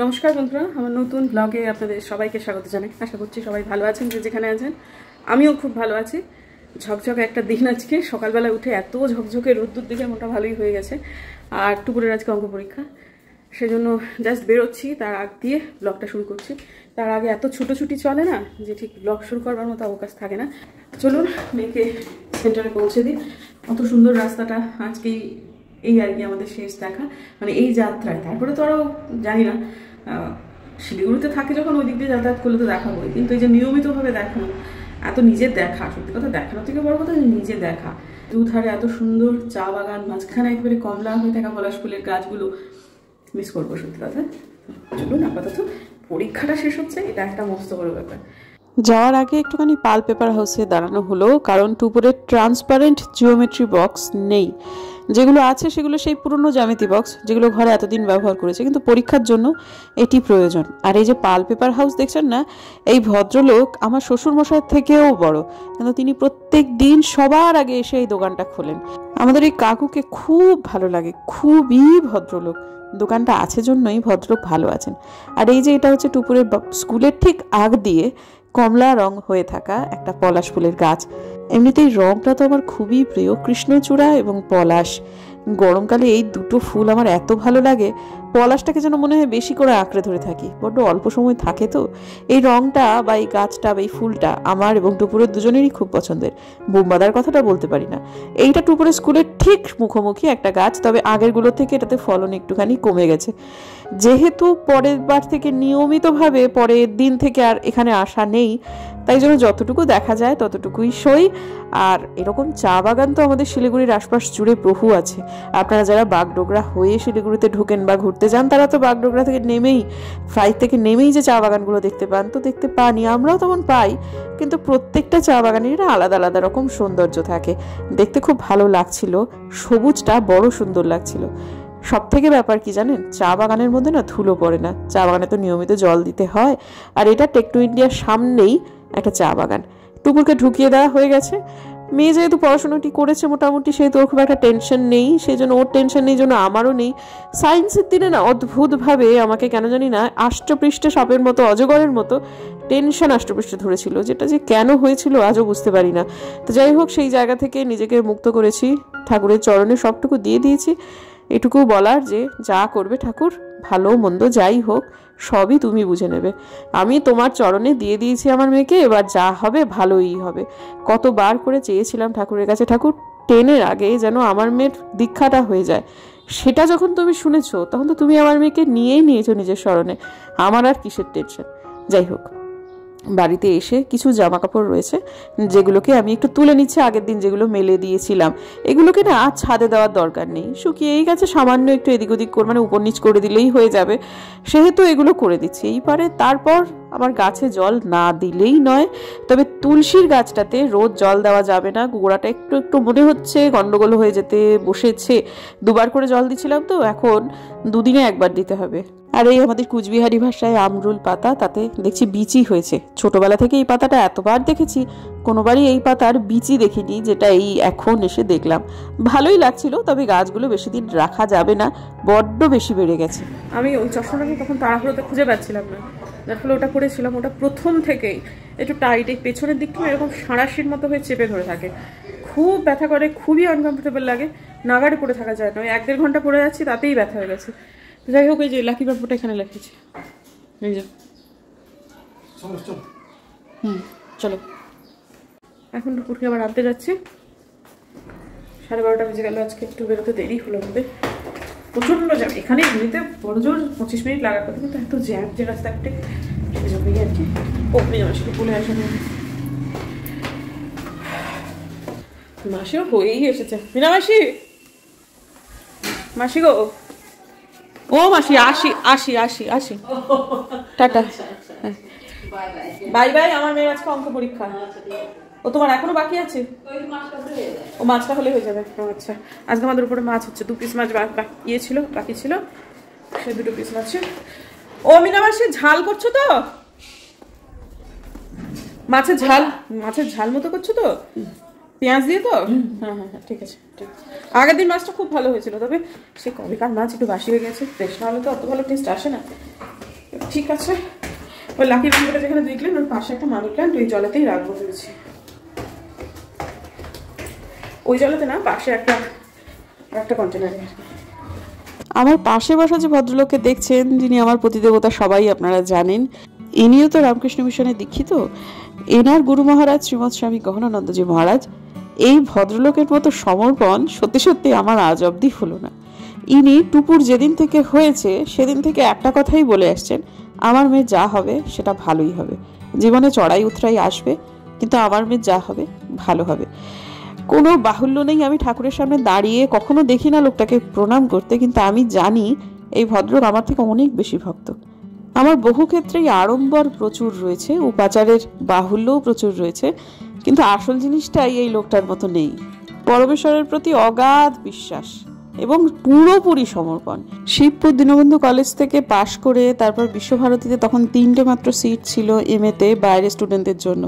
নমস্কার বন্ধুরা, আমার নতুন ব্লগে আপনাদের সবাইকে স্বাগত জানাই। আশা করছি সবাই ভালো আছেন, যে যেখানে আছেন। আমিও খুব ভালো আছি। ঝকঝকে একটা দিন আজকে, সকালবেলা উঠে এত ঝকঝকে রোদ্দুর দিকে মোটা ভালোই হয়ে গেছে। আর টুকুরের আজকে অঙ্ক পরীক্ষা, সেজন্য জাস্ট বেরোচ্ছি, তার আগ দিয়ে ব্লগটা শুরু করছি। তার আগে এত ছুটোছুটি চলে না যে ঠিক ব্লগ শুরু করবার মতো অবকাশ থাকে না। চলুন মেয়েকে সেন্টারে পৌঁছে দিই। অত সুন্দর রাস্তাটা আজকেই এই আর কি আমাদের শেষ দেখা, মানে এই যাত্রায়। তারপরে তো আরও জানি না, শিলিগুড়িতে থাকে যখন ওই দিক দিয়ে যাতায়াত করলে তো দেখাবোই, কিন্তু এই যে নিয়মিতভাবে দেখানো, এত নিজের দেখা, সত্যি কথা দেখানোর থেকে বড় কথা নিজে দেখা। দুধারে এত সুন্দর চা বাগান, মাঝখানে একেবারে কমলা হয়ে থাকা পলাশ ফুলের গাছগুলো মিস করবো সত্যি কথা। চলুন আপাতত পরীক্ষাটা শেষ হচ্ছে, এটা একটা মস্ত বড় ব্যাপার। যাওয়ার আগে একটুখানি পাল পেপার হাউসে দাঁড়ানো হলো, কারণ টুপুরের ট্রান্সপারেন্ট জিওমেট্রি বক্স নেই। যেগুলো আছে সেগুলো সেই পুরনো জ্যামিতি বক্স, যেগুলো ঘরে এতদিন ব্যবহার করেছে, কিন্তু পরীক্ষার জন্য এটি প্রয়োজন। আর এই যে পাল পেপার হাউস দেখছেন না, এই ভদ্রলোক আমার শ্বশুরমশাইয়ের থেকেও বড়, কিন্তু তিনি প্রত্যেক দিন সবার আগে এসে এই দোকানটা খোলেন। আমাদের এই কাকুকে খুব ভালো লাগে, খুবই ভদ্রলোক। দোকানটা আছে জন্যই ভদ্রলোক ভালো আছেন। আর এই যে এটা হচ্ছে টুপুরের স্কুলের ঠিক আগ দিয়ে কমলা রং হয়ে থাকা একটা পলাশ ফুলের গাছ। এমনিতেই রংটা তো আমার খুবই প্রিয়, কৃষ্ণচূড়া এবং পলাশ। গরমকালে এই দুটো ফুল আমার এত ভালো লাগে। পলাশটাকে যেন মনে হয় বেশি করে আঁকড়ে ধরে থাকি, বড্ড অল্প সময় থাকে তো। এই রংটা বা এই গাছটা বা এই ফুলটা আমার এবং টুপুরের দুজনেরই খুব পছন্দের। বোমবাদার কথাটা বলতে পারি না। এইটা টুপুরের স্কুলের ঠিক মুখোমুখি একটা গাছ, তবে আগেরগুলো থেকে এটাতে ফলন একটুখানি কমে গেছে। যেহেতু পরের বার থেকে নিয়মিতভাবে পরের দিন থেকে আর এখানে আসা নেই, তাই জন্য যতটুকু দেখা যায় ততটুকুই সই। আর এরকম চা বাগান তো আমাদের শিলিগুড়ির আশপাশ জুড়ে বহু আছে। আপনারা যারা বাগডোগরা হয়ে শিলিগুড়িতে ঢোকেন বা ঘুরতে যান, তারা তো বাগডোগরা থেকে নেমেই, ফ্লাইট থেকে নেমেই যে চা বাগানগুলো দেখতে পান, তো দেখতে পানি আমরাও তেমন পাই, কিন্তু প্রত্যেকটা চা বাগানের আলাদা আলাদা রকম সৌন্দর্য থাকে। দেখতে খুব ভালো লাগছিল, সবুজটা বড় সুন্দর লাগছিল। সব থেকে ব্যাপার কি জানেন, চা বাগানের মধ্যে না ধুলো পড়ে না। চা বাগানে তো নিয়মিত জল দিতে হয়। আর এটা টেকনো ইন্ডিয়ার সামনেই একটা চা বাগান। টুকুরকে ঢুকিয়ে দেওয়া হয়ে গেছে। মেয়ে যেহেতু পড়াশোনাটি করেছে মোটামুটি, সেহেতু ওর খুব একটা টেনশন নেই। সেই জন্য ওর টেনশন নেই, জন্য আমারও নেই। সায়েন্সের দিনে না অদ্ভুতভাবে আমাকে কেন জানি না আষ্টপৃষ্ঠে সাপের মতো, অজগরের মতো টেনশন আষ্টপৃষ্ঠে ধরেছিল, যেটা যে কেন হয়েছিল আজও বুঝতে পারি না। তো যাই হোক, সেই জায়গা থেকে নিজেকে মুক্ত করেছি, ঠাকুরের চরণে সবটুকু দিয়ে দিয়েছি। এটুকু বলার যে যা করবে ঠাকুর, ভালো মন্দ যাই হোক সবই তুমি বুঝে নেবে। আমি তোমার চরণে দিয়ে দিয়েছি আমার মেয়েকে, এবার যা হবে ভালোই হবে। কতবার করে চেয়েছিলাম ঠাকুরের কাছে, ঠাকুর 10-এর আগে যেন আমার মেয়ের দীক্ষাটা হয়ে যায়। সেটা যখন তুমি শুনেছো, তখন তো তুমি আমার মেয়েকে নিয়েই নিয়েছো নিজের স্মরণে। আমার আর কিসের টেনশন। যাই হোক, বাড়িতে এসে কিছু জামা কাপড় রয়েছে, যেগুলোকে আমি একটু তুলে নিচ্ছি। আগের দিন যেগুলো মেলে দিয়েছিলাম, এগুলোকে না আর ছাদে দেওয়ার দরকার নেই, শুকিয়েই গেছে। সামান্য একটু এদিক ওদিক করে, মানে উপর নিচ করে দিলেই হয়ে যাবে, সেহেতু এগুলো করে দিচ্ছি। এইবারে তারপর আমার গাছে জল না দিলেই নয়। তবে তুলসীর গাছটাতে রোজ জল দেওয়া যাবে না, গোড়াটা একটু একটু মনে হচ্ছে গন্ডগোল হয়ে যেতে বসেছে। 2বার করে জল দিচ্ছিলাম, তো এখন 2 দিনে 1বার দিতে হবে। আর এই আমাদের কুচবিহারি ভাষায় আমরুল পাতা, তাতে দেখছি বিচি হয়েছে। ছোটবেলা থেকে এই পাতাটা এতবার দেখেছি, কোনোবারই এই পাতার বিচি দেখিনি, যেটা এই এখন এসে দেখলাম। ভালোই লাগছিল, তবে গাছগুলো বেশি দিন রাখা যাবে না, বড্ড বেশি বেড়ে গেছে। আমি ওই চশমাটাকে তখন তাড়াহুড়োতে খুঁজে পাচ্ছিলাম না, যার ফলে ওটা পরেছিলাম। ওটা প্রথম থেকেই একটু টাইট, এই পেছনের দিকটা এরকম সাঁড়াশির মতো হয়ে চেপে ধরে থাকে, খুব ব্যথা করে, খুবই আনকমফোর্টেবল লাগে। নাগাড়ে পরে থাকা যায় না, ওই 1-1.5 ঘন্টা পরে যাচ্ছি, তাতেই ব্যথা হয়ে গেছে। যাই হোক, এই যে লাকি ব্যাপারটা এখানে লিখেছি, এই যে। চলো এখন দুপুরকে আবার আনতে যাচ্ছি। 12:30 বেজে গেল। আজকে একটু বেরোতে দেরি হলো আমাদের, প্রচন্ড জ্যাম। এখানে এমনিতে বড় জোর 25 মিনিট লাগার কথা, কিন্তু এত জ্যাম যে রাস্তাঘাটে, সেজন্যই আর কি। মাসিকে বলে আসা মাসিও হয়েই এসেছে। মিনা মাসি, মাসি গো, ও মাসি, আসি আসি আসি আসি, টাটা, বাই বাই। আমার মেয়ের আজকে অঙ্ক পরীক্ষা। ও তোমার এখনো বাকি আছে? ও মাছটা হলে হয়ে যাবে। আচ্ছা, আজকে আমাদের উপরে মাছ হচ্ছে। 2 পিস মাছ বাকি ছিল, সে 2 পিস মাছ। ও মিনা মাসি, ঝাল করছো তো? মাছের ঝাল মতো করছো তো, পেঁয়াজ দিয়ে তো? হ্যাঁ হ্যাঁ হ্যাঁ, ঠিক আছে ঠিক আছে। আগের দিন মাছটা খুব ভালো হয়েছিল, তবে সে কবেকার মাছ একটু বাসি হয়ে গেছে। ফ্রেশ না হলে তো অত ভালো টেস্ট আসে না। ঠিক আছে, ওই লাকি ব্যাম্বুটা যেখানে দেখলেন ওর পাশে একটা মানি প্ল্যান্ট ওই জলেতেই রাখবো ভেবেছি। ওই জলেতে না, পাশে একটা কন্টেনারে। আমার পাশে বসা যে ভদ্রলোককে দেখছেন, যিনি আমার প্রতিদেবতা সবাই আপনারা জানেন, ইনিও তো রামকৃষ্ণ মিশনে দীক্ষিত। এনার গুরু মহারাজ শ্রীমৎ স্বামী গহনানন্দজি মহারাজ। এই ভদ্রলোকের মতো সমর্পণ সত্যি সত্যি আমার আজ অবধি হলো না। ইনি টুপুর যেদিন থেকে হয়েছে সেদিন থেকে একটা কথাই বলে আসছেন, আমার মেয়ে যা হবে সেটা ভালোই হবে। জীবনে চড়াই উতরাই আসবে, কিন্তু আমার মেয়ে যা হবে ভালো হবে। কোনো বাহুল্য নেই, আমি ঠাকুরের সামনে দাঁড়িয়ে কখনো দেখি না লোকটাকে প্রণাম করতে, কিন্তু আমি জানি এই ভদ্রলোক আমার থেকে অনেক বেশি ভক্ত। আমার বহু ক্ষেত্রেই আড়ম্বর প্রচুর রয়েছে, উপাচারের বাহুল্যও প্রচুর রয়েছে, কিন্তু আসল জিনিসটাই এই লোকটার মতো নেই। পরমেশ্বরের প্রতি অগাধ বিশ্বাস এবং পুরোপুরি সমর্পণ। শিবপুর দীনবন্ধু কলেজ থেকে পাশ করে তারপর বিশ্বভারতীতে তখন 3টে মাত্র সিট ছিল এমএতে বাইরের স্টুডেন্টদের জন্য।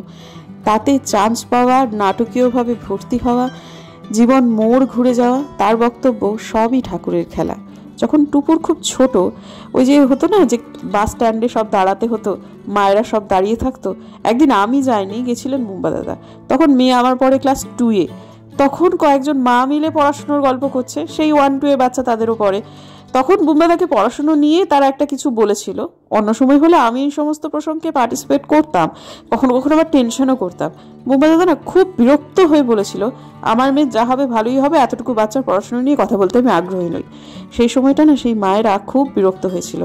তাতে চান্স পাওয়া, নাটকীয়ভাবে ভর্তি হওয়া, জীবন মোড় ঘুরে যাওয়া, তার বক্তব্য সবই ঠাকুরের খেলা। যখন টুপুর খুব ছোট, ওই যে হতো না যে বাস স্ট্যান্ডে সব দাঁড়াতে হতো, মায়েরা সব দাঁড়িয়ে থাকতো। একদিন আমি যাইনি, গেছিলেন মুম্বা দাদা। তখন মেয়ে আমার পরে ক্লাস 2-এ। তখন কয়েকজন মা মিলে পড়াশুনোর গল্প করছে, সেই 1-2 বাচ্চা তাদেরও পড়ে। তখন বুম্বাদাকে পড়াশুনো নিয়ে তারা একটা কিছু বলেছিল। অন্য সময় হলে আমি এই সমস্ত প্রসঙ্গে পার্টিসিপেট করতাম, কখনো কখনো আবার টেনশনও করতাম। বুম্বা দাদা না খুব বিরক্ত হয়ে বলেছিল, আমার মেয়ে যা হবে ভালোই হবে, এতটুকু বাচ্চার পড়াশোনা নিয়ে কথা বলতে আমি আগ্রহী নই। সেই সময়টা না সেই মায়েরা খুব বিরক্ত হয়েছিল।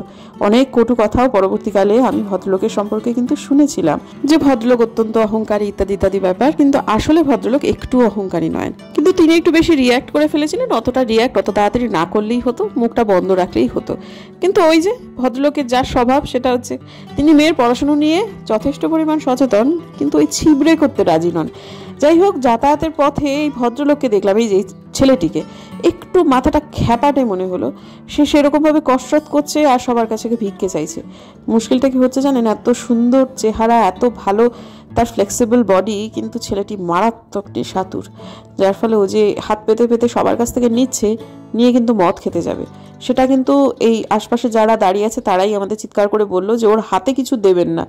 অনেক কটু কথাও পরবর্তীকালে আমি ভদ্রলোকের সম্পর্কে কিন্তু শুনেছিলাম, যে ভদ্রলোক অত্যন্ত অহংকারী ইত্যাদি ইত্যাদি ব্যাপার, কিন্তু আসলে ভদ্রলোক একটু অহংকারী নয়। কিন্তু তিনি একটু বেশি রিয়্যাক্ট করে ফেলেছিলেন। অতটা রিয়্যাক্ট অত তাড়াতাড়ি না করলেই হতো, মুখটা বন্ধ রাখলেই হতো। কিন্তু ওই যে ভদ্রলোকের যা স্বভাব, সেটা হচ্ছে তিনি মেয়ের পড়াশুনো নিয়ে যথেষ্ট পরিমাণ সচেতন, কিন্তু ওই ছিবড়ে করতে রাজি নন। যাই হোক, যাতায়াতের পথে এই ভদ্রলোককে দেখলাম, এই যে ছেলেটিকে একটু মাথাটা খ্যাপাটে মনে হলো। সে সেরকমভাবে কসরত করছে আর সবার কাছে ভিক্ষে চাইছে। মুশকিলটা কি হচ্ছে জানেন, এত সুন্দর চেহারা, এত ভালো তার ফ্লেক্সিবল বডি, কিন্তু ছেলেটি মারাত্মক নেশাতুর। যার ফলে ও যে হাত পেতে পেতে সবার কাছ থেকে নিয়ে কিন্তু মদ খেতে যাবে। সেটা কিন্তু এই আশপাশে যারা দাঁড়িয়ে আছে তারাই আমাদের চিৎকার করে বললো যে ওর হাতে কিছু দেবেন না,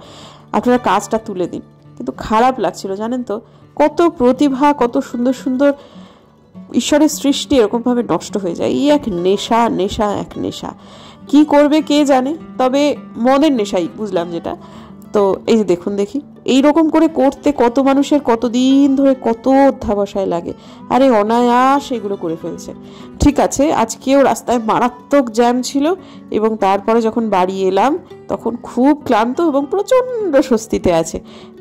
আপনারা কাজটা তুলে দিন। কিন্তু খারাপ লাগছিল জানেন তো, কত প্রতিভা, কত সুন্দর সুন্দর ঈশ্বরের সৃষ্টি এরকমভাবে নষ্ট হয়ে যায়। এই এক নেশা, এক নেশা। কি করবে কে জানে, তবে মদের নেশাই বুঝলাম যেটা। তো এই যে দেখুন, দেখি এইরকম করে করতে কত মানুষের কতদিন ধরে কত অধ্যাবসায় লাগে, আরে অনায়াস এগুলো করে ফেলছে। ঠিক আছে, আজকেও রাস্তায় মারাত্মক জ্যাম ছিল, এবং তারপরে যখন বাড়ি এলাম তখন খুব ক্লান্ত এবং প্রচণ্ড স্বস্তিতে আছে।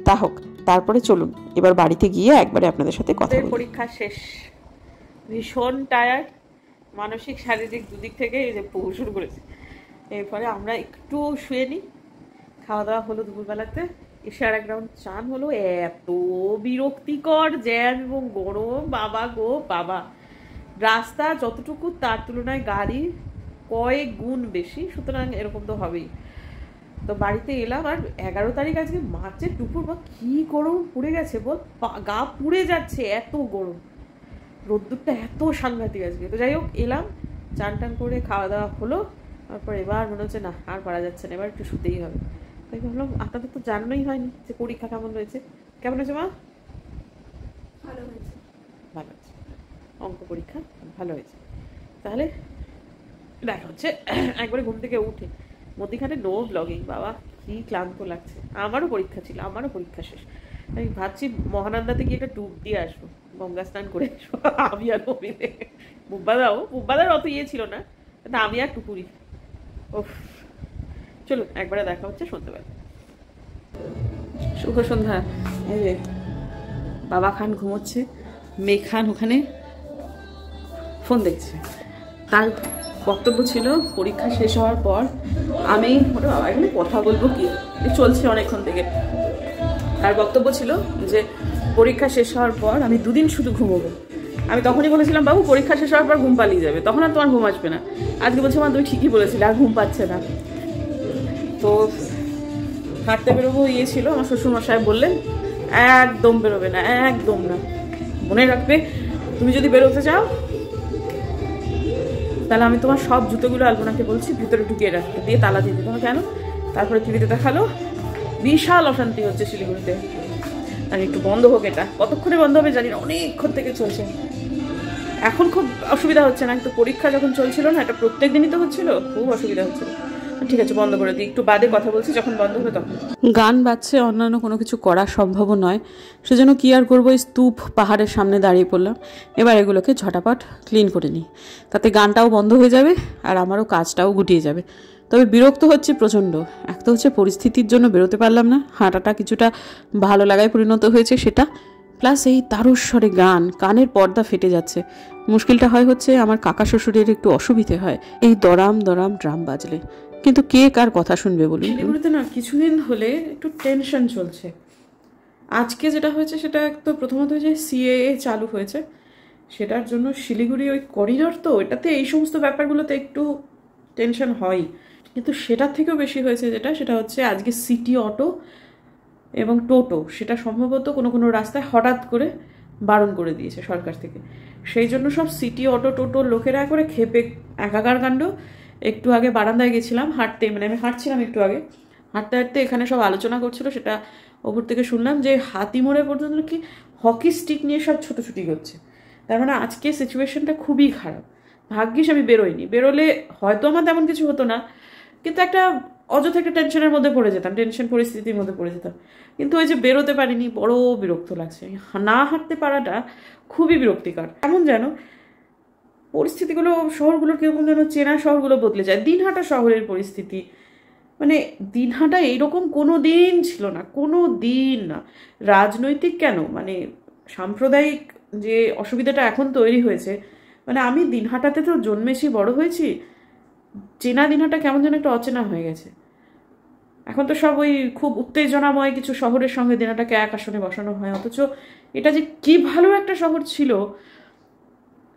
তা হোক, তারপরে চলুন এবার বাড়িতে গিয়ে একবারে আপনাদের সাথে কথা বলি। পরীক্ষা শেষ, ভীষণ টায়ার্ড, মানসিক শারীরিক দুদিক থেকে এই যে শুরু করেছে। এরপরে আমরা একটু শুয়ে নিই। খাওয়া দাওয়া হলো দুপুরবেলাতে, এসে আর এক রাউন্ড চান হলো। এত বিরক্তিকর জ্যাম এবং গরম, বাবা গো বাবা। রাস্তা যতটুকু তার তুলনায় গাড়ি কয়েক গুণ বেশি, সুতরাং এরকম তো হবেই। তো বাড়িতে এলাম, আর 11 তারিখ আজকে মার্চের দুপুর, বা কি গরম পড়ে গেছে বল, গা পুড়ে যাচ্ছে, এত গরম, রোদ্দুরটা এত সাংঘাতিক আজকে। তো যাই হোক, এলাম, চান টান করে খাওয়া দাওয়া হলো। তারপর এবার মনে হচ্ছে না আর পারা যাচ্ছে না, এবার একটু শুতেই হবে। তাই ভাবলাম, আপনাদের তো জানানোই হয়নি যে পরীক্ষা কেমন হয়েছে। কেমন হয়েছে মা? ভালো হয়েছে, ভালো হয়েছে, অঙ্ক পরীক্ষা ভালো হয়েছে। তাহলে দেখা হচ্ছে একবারে ঘুম থেকে উঠে। মধ্যিখানে নো ব্লগিং, বাবা কি ক্লান্ত লাগছে। আমারও পরীক্ষা ছিল, আমারও পরীক্ষা শেষ। আমি ভাবছি মহানন্দাতে গিয়ে একটা ডুব দিয়ে আসবো, গঙ্গা স্নান করে আসবো আমি আর মিলে। বুব্বাদার অত ইয়ে ছিল না, কিন্তু আমি আর টুকুরি। ওফ, চলুন একবারে দেখা হচ্ছে সন্ধ্যেবেলা। শুভ সন্ধ্যা। এই যে বাবা খান ঘুমোচ্ছে, মেয়ে খান ওখানে ফোন দেখছে। তার বক্তব্য ছিল পরীক্ষা শেষ হওয়ার পর আমি, ওটা বাবা এখানে কথা বলবো কি, চলছে অনেকক্ষণ থেকে। তার বক্তব্য ছিল যে পরীক্ষা শেষ হওয়ার পর আমি 2 দিন শুধু ঘুমোবো। আমি তখনই বলেছিলাম, বাবু পরীক্ষা শেষ হওয়ার পর ঘুম পালিয়ে যাবে, তখন আর তোমার ঘুম আসবে না। আজকে বলছে, মা তুমি ঠিকই বলেছিলে, আর ঘুম পাচ্ছে না। তো হাঁটতে বেরোবো ইয়ে ছিল, আমার শ্বশুরমশাই বললেন একদম বেরোবে না, একদম না, মনে রাখবে তুমি যদি বেরোতে চাও তাহলে আমি তোমার সব জুতোগুলো আলপনাকে বলছি ভিতরে ঢুকিয়ে রাখতে, দিয়ে তালা দিয়ে দিতে। কেন? তারপরে টিভিতে দেখালো বিশাল অশান্তি হচ্ছে শিলিগুড়িতে। আর একটু বন্ধ হোক, এটা কতক্ষণে বন্ধ হবে জানি না, অনেকক্ষণ থেকে চলছে। এখন খুব অসুবিধা হচ্ছে না, কিন্তু পরীক্ষা যখন চলছিল না, এটা প্রত্যেক দিনই তো হচ্ছিল, খুব অসুবিধা হচ্ছিল। ঠিক আছে, বন্ধ করে দিই, একটু বাদে কথা বলছি, যখন বন্ধ হবে তখন। গান বাজছে, অন্যান্য কোনো কিছু করা সম্ভব নয়, সেজন্য কি আর করবো, এই স্তূপ পাহাড়ের সামনে দাঁড়িয়ে পড়লাম। এবার এগুলোকে ঝটাপট ক্লিন করে নিই, তাতে গানটাও বন্ধ হয়ে যাবে আর আমারও কাজটাও গুটিয়ে যাবে। তবে বিরক্ত হচ্ছে প্রচণ্ড। এক তো হচ্ছে পরিস্থিতির জন্য বেরোতে পারলাম না, হাঁটাটা কিছুটা ভালো লাগায় পরিণত হয়েছে সেটা, প্লাস এই তারস্বরে গান, কানের পর্দা ফেটে যাচ্ছে। মুশকিলটা হচ্ছে আমার কাকা শ্বশুরের একটু অসুবিধে হয় এই দরাম দরাম ড্রাম বাজলে, কিন্তু কে কার কথা শুনবে বলুন। শিলিগুড়িতে না কিছুদিন হলে একটু টেনশন চলছে। আজকে যেটা হয়েছে সেটা তো প্রথমত যে সিএএ চালু হয়েছে, সেটার জন্য শিলিগুড়ি ওই করিডর, তো এটাতে এই সমস্ত ব্যাপারগুলোতে একটু টেনশন হয়। কিন্তু সেটার থেকেও বেশি হয়েছে সেটা হচ্ছে আজকে সিটি অটো এবং টোটো, সেটা সম্ভবত কোনো কোনো রাস্তায় হঠাৎ করে বারণ করে দিয়েছে সরকার থেকে। সেই জন্য সব সিটি অটো টোটোর লোকেরা করে খেপে একাকার কাণ্ড। একটু আগে বারান্দায় গেছিলাম হাঁটতে, মানে আমি হাঁটছিলাম একটু আগে, হাঁটতে হাঁটতে এখানে সব আলোচনা করছিল, সেটা ওপর থেকে শুনলাম যে হাতিমোড়ে পর্যন্ত কি হকি স্টিক নিয়ে সব ছোটাছুটি করছে। তার মানে আজকে সিচুয়েশনটা খুবই খারাপ। ভাগ্যিস আমি বেরোইনি, বেরোলে হয়তো আমার তেমন কিছু হতো না, কিন্তু একটা অযথা একটা টেনশনের মধ্যে পড়ে যেতাম, টেনশন পরিস্থিতির মধ্যে পড়ে যেতাম। কিন্তু ওই যে বেরোতে পারিনি, বড় বিরক্ত লাগছে। না হাঁটতে পারাটা খুবই বিরক্তিকর। এমন যেন পরিস্থিতিগুলো শহরগুলোর কিরকম যেন চেনা শহরগুলো বদলে যায়। দিনহাটা শহরের পরিস্থিতি, মানে দিনহাটা এইরকম কোনো দিন ছিল না, কোনো দিন না। রাজনৈতিক কেন, মানে সাম্প্রদায়িক যে অসুবিধাটা এখন তৈরি হয়েছে, মানে আমি দিনহাটাতে তো জন্মেছি, বড় হয়েছি, চেনা দিনহাটা কেমন যেন একটা অচেনা হয়ে গেছে। এখন তো সব ওই খুব উত্তেজনাময় কিছু শহরের সঙ্গে দিনহাটাকে এক আসনে বসানো হয়, অথচ এটা যে কি ভালো একটা শহর ছিল,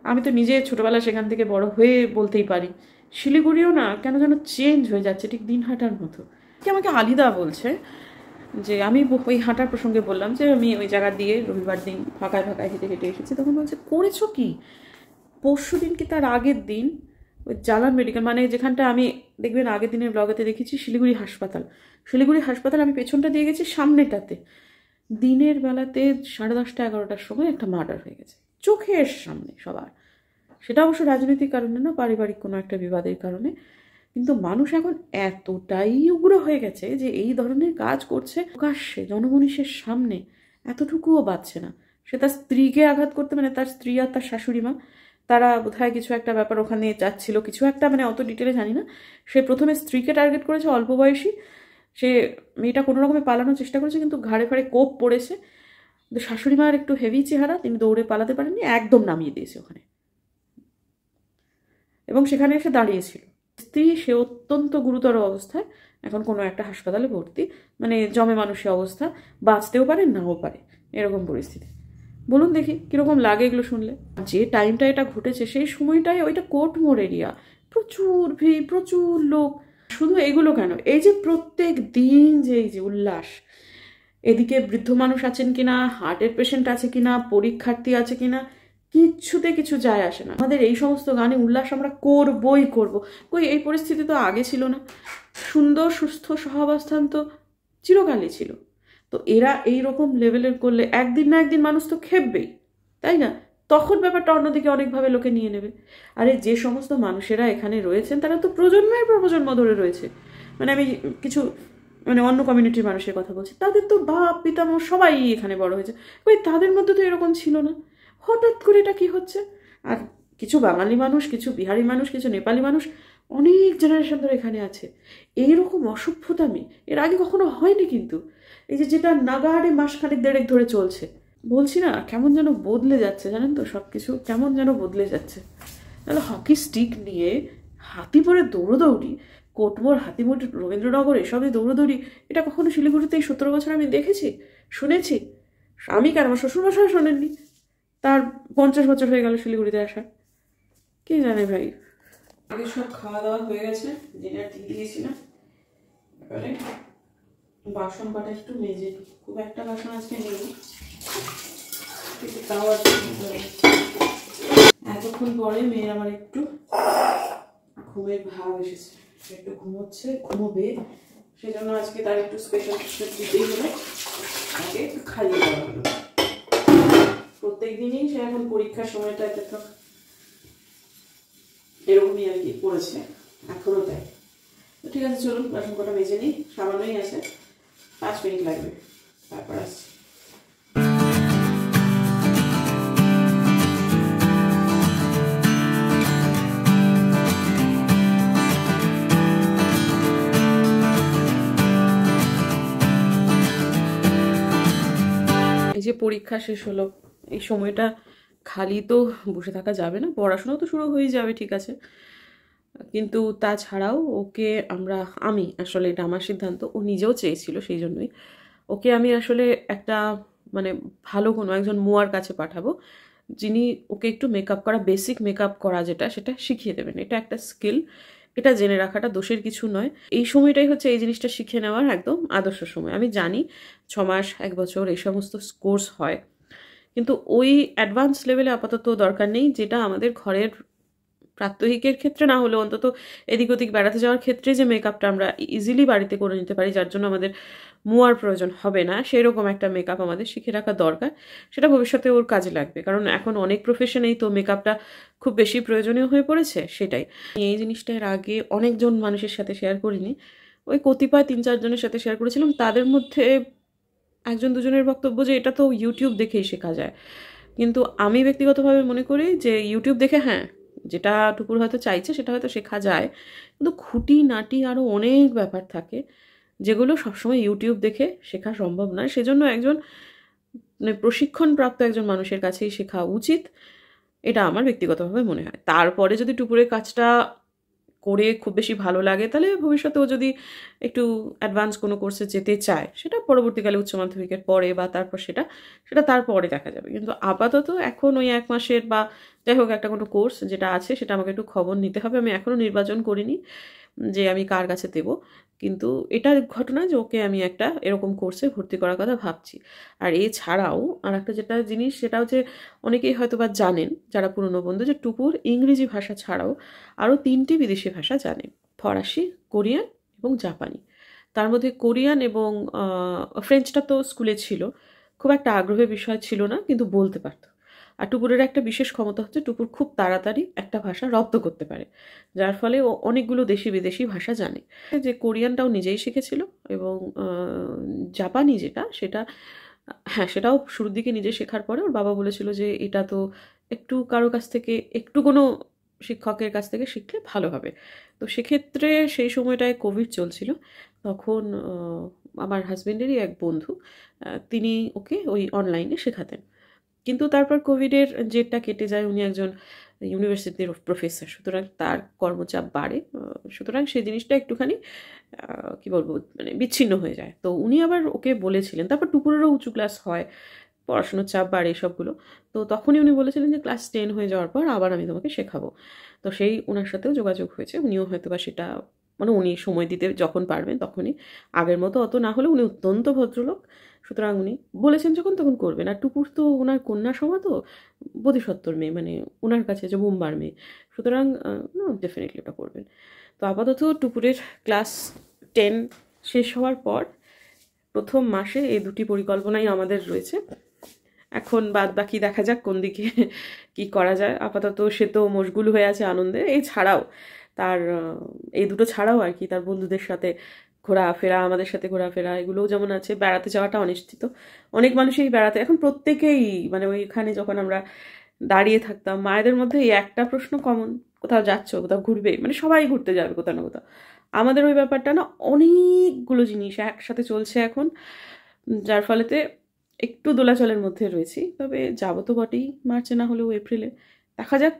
আমি তো নিজে ছোটবেলা সেখান থেকে বড় হয়ে বলতেই পারি। শিলিগুড়িও না কেন যেন চেঞ্জ হয়ে যাচ্ছে, ঠিক দিনহাটার মতো। আমাকে আলিদা বলছে যে, আমি ওই হাঁটার প্রসঙ্গে বললাম যে আমি ওই জায়গা দিয়ে রবিবার দিন ফাঁকায় ফাঁকায় হেঁটে হেঁটে এসেছি, তখন বলছে করেছো কি? পরশু দিন কি তার আগের দিন ওই জালান মেডিকেল, মানে যেখানটা আমি দেখবেন আগের দিনের ব্লগেতে দেখেছি শিলিগুড়ি হাসপাতাল, আমি পেছনটা দিয়ে গেছি, সামনেটাতে দিনের বেলাতে 10:30 11টার সময় একটা মার্ডার হয়ে গেছে চোখের সামনে সবার। সেটা অবশ্য রাজনৈতিক কারণে না, পারিবারিক কোনো একটা বিবাদের কারণে। কিন্তু মানুষ এখন এতটাই উগ্র হয়ে গেছে যে এই ধরনের কাজ করছে প্রকাশ্যে জনমনীষের সামনে, এতটুকুও বাঁচছে না। সে তার স্ত্রীকে আঘাত করতে, মানে তার স্ত্রী আর তার শাশুড়ি মা, তারা বোধহয় কিছু একটা ব্যাপার ওখানে যাচ্ছিল, কিছু একটা, মানে অত ডিটেলে জানি না। সে প্রথমে স্ত্রীকে টার্গেট করেছে, অল্প বয়সী, সে মেয়েটা কোনো রকমে পালানোর চেষ্টা করেছে, কিন্তু ঘাড়ে ফাড়ে কোপ পড়েছে। কিন্তু শাশুড়ি মার একটু হেভি চেহারা, তিনি দৌড়ে পালাতে পারেননি, একদম নামিয়ে দিয়েছে ওখানে, এবং সেখানে এসে দাঁড়িয়েছিল। স্ত্রী সে অত্যন্ত গুরুতর অবস্থায় এখন কোনো একটা হাসপাতালে ভর্তি, মানে জমে মানুষের অবস্থা, বাঁচতেও পারে নাও পারে, এরকম পরিস্থিতি। বলুন দেখি কিরকম লাগে এগুলো শুনলে। যে টাইমটা এটা ঘটেছে সেই সময়টায় ওইটা কোর্টমোড় এরিয়া, প্রচুর ভিড়, প্রচুর লোক। শুধু এগুলো কেন, এই যে প্রত্যেক দিন যে এই যে উল্লাস, এদিকে বৃদ্ধ মানুষ আছেন কিনা, হার্টের পেশেন্ট আছে কিনা, পরীক্ষার্থী আছে কিনা, কিচ্ছুতে কিছু যায় আসে না। আমাদের এই সমস্ত গানে উল্লাস আমরা করবই করব। কই এই পরিস্থিতি তো আগে ছিল না। সুন্দর সুস্থ সহাবস্থান তো চিরকালই ছিল। তো এরা এইরকম লেভেলের করলে একদিন না একদিন মানুষ তো খেপবেই, তাই না? তখন ব্যাপারটা অন্যদিকে অনেকভাবে লোকে নিয়ে নেবে। আরে যে সমস্ত মানুষেরা এখানে রয়েছেন তারা তো প্রজন্মের পর প্রজন্ম ধরে রয়েছে, মানে আমি কিছু মানে অন্য কমিউনিটির মানুষের কথা বলছি, তাদের তো বাপ পিতামহ সবাই এখানে বড় হয়েছে, ওই তাদের মধ্যে তো এরকম ছিল না। হঠাৎ করে এটা কি হচ্ছে? আর কিছু বাঙালি মানুষ, কিছু বিহারি মানুষ, কিছু নেপালি মানুষ অনেক জেনারেশন ধরে এখানে আছে। এইরকম অসভ্যতামি এর আগে কখনো হয়নি। কিন্তু এই যে যেটা নাগাড়ে মাসখানেক দেড়েক ধরে চলছে, বলছি না কেমন যেন বদলে যাচ্ছে, জানেন তো, সব কিছু কেমন যেন বদলে যাচ্ছে। তাহলে হকি স্টিক নিয়ে হাতি পরে দৌড়োদৌড়ি, কোটমোড়, হাতিমোড়, রবীন্দ্রনগর, এসবে দৌড়োদৌড়ি, এটা কখনো শিলিগুড়িতে এই 17 বছর আমি দেখেছি, শুনেছি? আমি কেন, আমার শ্বশুরমশাই শোনেননি, তার 50 বছর হয়ে গেল শিলিগুড়িতে আসা, কে জানে ভাই। আগে সব খাওয়া দাওয়া হয়ে গেছে, ডিনার দিয়ে দিয়েছিলাম, এবারে বাসন কাটা একটু মেজে নিই। খুব একটা বাসন আজকে নেই, কিন্তু তাও আজকে এতক্ষণ পরে মেয়ের আমার একটু ঘুমের ভাব এসেছে, একটু ঘুমোচ্ছে, ঘুমোবে, সেই জন্য আজকে তার একটু স্পেশাল দিতেই হলো, আগে একটু খাইয়ে দেওয়া হলো। প্রত্যেক দিনই সে এখন পরীক্ষার সময়টাতে তো এরকমই আর কি পড়েছে, এখনও তাই। তো ঠিক আছে, চলুন বাসন কটা মেজে নিই, সামান্যই আছে, 5 মিনিট লাগবে, তারপর আসছি। এই যে পরীক্ষা শেষ হলো, এই সময়টা খালি তো বসে থাকা যাবে না, পড়াশোনা তো শুরু হয়ে যাবে ঠিক আছে, কিন্তু তাছাড়াও ওকে আমি আসলে এটা আমার সিদ্ধান্ত, ও নিজেও চেয়েছিল, সেই জন্যই ওকে আমি আসলে একটা মানে ভালো কোনো একজন মুয়ার কাছে পাঠাবো, যিনি ওকে একটু মেকআপ করা, বেসিক মেকআপ করা যেটা, সেটা শিখিয়ে দেবেন। এটা একটা স্কিল, এটা জেনে রাখাটা দোষের কিছু নয়। এই সময়টাই হচ্ছে এই জিনিসটা শিখে নেওয়ার একদম আদর্শ সময়। আমি জানি 6 মাস 1 বছর এই সমস্ত কোর্স হয়, কিন্তু ওই অ্যাডভান্স লেভেলে আপাতত দরকার নেই, যেটা আমাদের ঘরের প্রাত্যহিকের ক্ষেত্রে না হলেও অন্তত এদিক ওদিক বেড়াতে যাওয়ার ক্ষেত্রে যে মেকআপটা আমরা ইজিলি বাড়িতে করে নিতে পারি, যার জন্য আমাদের মুয়ার প্রয়োজন হবে না, সেরকম একটা মেকআপ আমাদের শিখে রাখা দরকার। সেটা ভবিষ্যতে ওর কাজে লাগবে, কারণ এখন অনেক প্রফেশনেই তো মেকআপটা খুব বেশি প্রয়োজনীয় হয়ে পড়েছে। সেটাই এই জিনিসটা এর আগে অনেকজন মানুষের সাথে শেয়ার করিনি, ওই কতিপয় 3-4 জনের সাথে শেয়ার করেছিলাম। তাদের মধ্যে 1-2 জনের বক্তব্য যে এটা তো ইউটিউব দেখেই শেখা যায়, কিন্তু আমি ব্যক্তিগতভাবে মনে করি যে ইউটিউব দেখে হ্যাঁ যেটা টুকুর হয়তো চাইছে সেটা হয়তো শেখা যায়, কিন্তু খুঁটি নাটি আরও অনেক ব্যাপার থাকে যেগুলো সবসময় ইউটিউব দেখে শেখা সম্ভব নয়। সেজন্য একজন মানে প্রশিক্ষণপ্রাপ্ত একজন মানুষের কাছেই শেখা উচিত, এটা আমার ব্যক্তিগতভাবে মনে হয়। তারপরে যদি টুকুরের কাজটা করে খুব বেশি ভালো লাগে, তাহলে ভবিষ্যতেও যদি একটু অ্যাডভান্স কোনো কোর্সে যেতে চায়, সেটা পরবর্তীকালে উচ্চ মাধ্যমিকের পরে বা তারপর সেটা তারপরে দেখা যাবে। কিন্তু আপাতত এখন ওই 1 মাসের বা যাই হোক একটা কোনো কোর্স যেটা আছে, সেটা আমাকে একটু খবর নিতে হবে। আমি এখনও নির্বাচন করিনি যে আমি কার কাছে দেবো, কিন্তু এটা ঘটনা যে ওকে আমি একটা এরকম কোর্সে ভর্তি করার কথা ভাবছি। আর এছাড়াও আর একটা যেটা জিনিস, সেটা হচ্ছে অনেকেই হয়তো বা জানেন যারা পুরনো বন্ধু, যে টুকুর ইংরেজি ভাষা ছাড়াও আরও 3টি বিদেশি ভাষা জানে, ফরাসি, কোরিয়ান এবং জাপানি। তার মধ্যে কোরিয়ান এবং ফ্রেঞ্চটা তো স্কুলে ছিল, খুব একটা আগ্রহের বিষয় ছিল না, কিন্তু বলতে পারত। আর টুকুরের একটা বিশেষ ক্ষমতা হচ্ছে টুকুর খুব তাড়াতাড়ি একটা ভাষা রপ্ত করতে পারে, যার ফলে ও অনেকগুলো দেশি বিদেশি ভাষা জানে। যে কোরিয়ানটাও নিজেই শিখেছিল, এবং জাপানি সেটা হ্যাঁ সেটাও শুরুর দিকে নিজে শেখার পরে ওর বাবা বলেছিল যে এটা তো একটু কারো কাছ থেকে, একটু কোনো শিক্ষকের কাছ থেকে শিখলে ভালো হবে। তো সেক্ষেত্রে সেই সময়টায় কোভিড চলছিল, তখন আমার হাজব্যান্ডেরই এক বন্ধু, তিনি ওকে ওই অনলাইনে শেখাতেন। কিন্তু তারপর কোভিডের জেরটা কেটে যায়, উনি একজন ইউনিভার্সিটির প্রফেসর, সুতরাং তার কর্মচাপ বাড়ে, সুতরাং সেই জিনিসটা একটুখানি কি বলবো মানে বিচ্ছিন্ন হয়ে যায়। তো উনি আবার ওকে বলেছিলেন, তারপর টুকুরেরও উঁচু ক্লাস হয়, পড়াশোনার চাপ বাড়ে, এসবগুলো। তো তখনই উনি বলেছিলেন যে ক্লাস 10 হয়ে যাওয়ার পর আবার আমি তোমাকে শেখাবো। তো সেই ওনার সাথেও যোগাযোগ হয়েছে, উনিও হয়তো বা সেটা মানে উনি সময় দিতে যখন পারবেন তখনই, আগের মতো অত না হলে উনি অত্যন্ত ভদ্রলোক, সুতরাং উনি বলেছেন যখন তখন করবেন। আর টুকুর তো ওনার কন্যা সমা তো বোধিসত্ত্বর মেয়ে, মানে ওনার কাছে যে মুম্বার মেয়ে, সুতরাং ডেফিনেটলি ওটা করবেন। তো আপাতত টুকুরের ক্লাস 10 শেষ হওয়ার পর প্রথম মাসে এই 2টি পরিকল্পনাই আমাদের রয়েছে। এখন বাদ বাকি দেখা যাক কোন দিকে কি করা যায়। আপাতত সে তো মশগুল হয়ে আছে আনন্দে, এই ছাড়াও তার এই দুটো ছাড়াও আর কি তার বন্ধুদের সাথে ঘোরাফেরা, আমাদের সাথে ঘোরাফেরা, এগুলোও যেমন আছে। বেড়াতে যাওয়াটা অনিশ্চিত, অনেক মানুষই বেড়াতে এখন, প্রত্যেকেই মানে ওইখানে যখন আমরা দাঁড়িয়ে থাকতাম, মায়েদের মধ্যে এই একটা প্রশ্ন কমন, কোথাও যাচ্ছ, কোথাও ঘুরবে, মানে সবাই ঘুরতে যাবে কোথাও না কোথাও। আমাদের ওই ব্যাপারটা না, অনেকগুলো জিনিস একসাথে চলছে এখন, যার ফলেতে একটু দোলাচলের মধ্যে রয়েছি। তবে যাবো তো বটেই, মার্চে না হলেও এপ্রিলে, দেখা যাক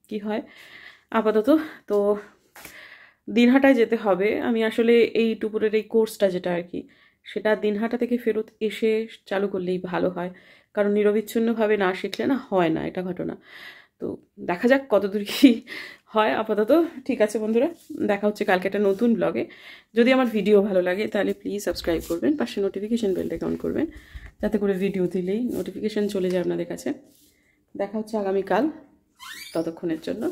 কি হয়। আপাতত তো দিনহাটায় যেতে হবে। আমি আসলে এই টুকুরের এই কোর্সটা যেটা আর কি, সেটা দিনহাটা থেকে ফেরত এসে চালু করলেই ভালো হয়, কারণ নিরবিচ্ছিন্নভাবে না শিখলে না হয় না, এটা ঘটনা। তো দেখা যাক কতদূর কি হয়। আপাতত ঠিক আছে বন্ধুরা, দেখা হচ্ছে কালকে একটা নতুন ব্লগে। যদি আমার ভিডিও ভালো লাগে তাহলে প্লিজ সাবস্ক্রাইব করবেন, পাশে নোটিফিকেশন বেলটা অন করবেন, যাতে করে ভিডিও দিলেই নোটিফিকেশন চলে যায় আপনাদের কাছে। দেখা হচ্ছে আগামীকাল, ততক্ষণের জন্য